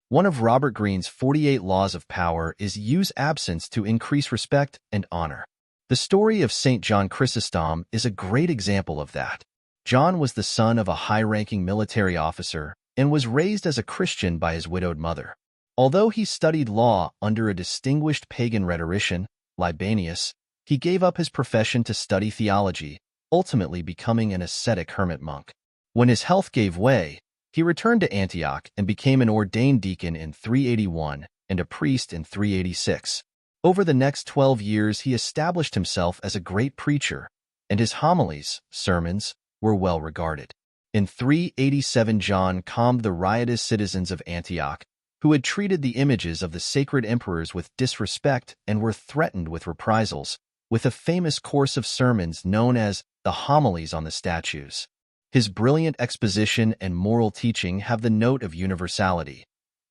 One of Robert Greene's 48 laws of power is use absence to increase respect and honor. The story of St. John Chrysostom is a great example of that. John was the son of a high-ranking military officer and was raised as a Christian by his widowed mother. Although he studied law under a distinguished pagan rhetorician, Libanius, he gave up his profession to study theology, ultimately becoming an ascetic hermit monk. When his health gave way, he returned to Antioch and became an ordained deacon in 381 and a priest in 386. Over the next 12 years, he established himself as a great preacher, and his homilies, sermons, were well regarded. In 387, John calmed the riotous citizens of Antioch, who had treated the images of the sacred emperors with disrespect and were threatened with reprisals, with a famous course of sermons known as the homilies on the statues. His brilliant exposition and moral teaching have the note of universality.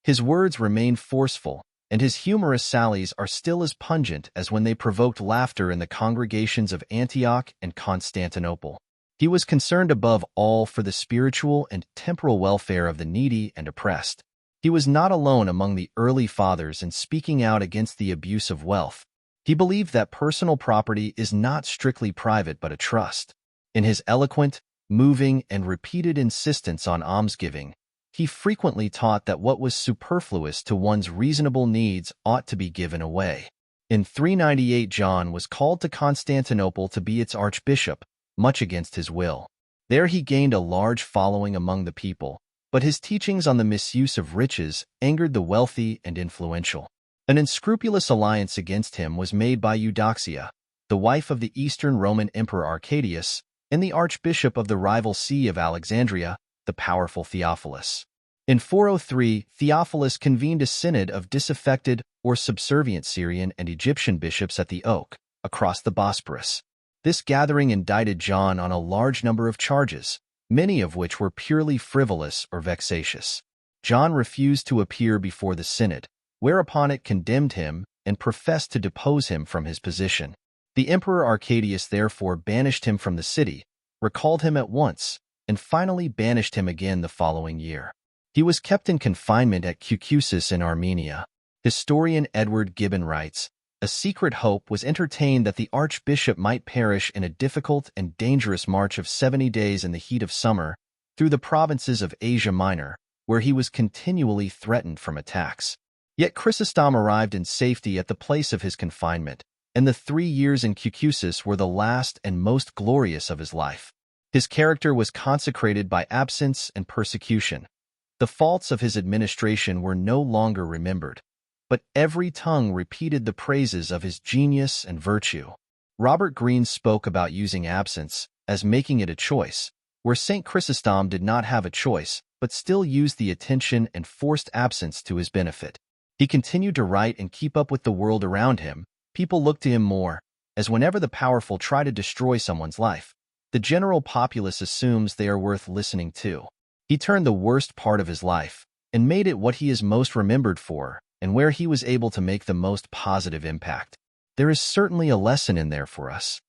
His words remain forceful, and his humorous sallies are still as pungent as when they provoked laughter in the congregations of Antioch and Constantinople. He was concerned above all for the spiritual and temporal welfare of the needy and oppressed. He was not alone among the early fathers in speaking out against the abuse of wealth. He believed that personal property is not strictly private but a trust. In his eloquent, moving, and repeated insistence on almsgiving, he frequently taught that what was superfluous to one's reasonable needs ought to be given away. In 398, John was called to Constantinople to be its archbishop, much against his will. There he gained a large following among the people, but his teachings on the misuse of riches angered the wealthy and influential. An unscrupulous alliance against him was made by Eudoxia, the wife of the Eastern Roman Emperor Arcadius, and the archbishop of the rival see of Alexandria, the powerful Theophilus. In 403, Theophilus convened a synod of disaffected or subservient Syrian and Egyptian bishops at the Oak, across the Bosporus. This gathering indicted John on a large number of charges, many of which were purely frivolous or vexatious. John refused to appear before the synod, whereupon it condemned him and professed to depose him from his position. The Emperor Arcadius therefore banished him from the city, recalled him at once, and finally banished him again the following year. He was kept in confinement at Cucusus in Armenia. Historian Edward Gibbon writes, "A secret hope was entertained that the archbishop might perish in a difficult and dangerous march of 70 days in the heat of summer through the provinces of Asia Minor, where he was continually threatened from attacks. Yet Chrysostom arrived in safety at the place of his confinement, and the 3 years in Cucusus were the last and most glorious of his life. His character was consecrated by absence and persecution. The faults of his administration were no longer remembered, but every tongue repeated the praises of his genius and virtue." Robert Greene spoke about using absence as making it a choice, where St. Chrysostom did not have a choice, but still used the attention and forced absence to his benefit. He continued to write and keep up with the world around him. People looked to him more, as whenever the powerful try to destroy someone's life, the general populace assumes they are worth listening to. He turned the worst part of his life and made it what he is most remembered for, and where he was able to make the most positive impact. There is certainly a lesson in there for us.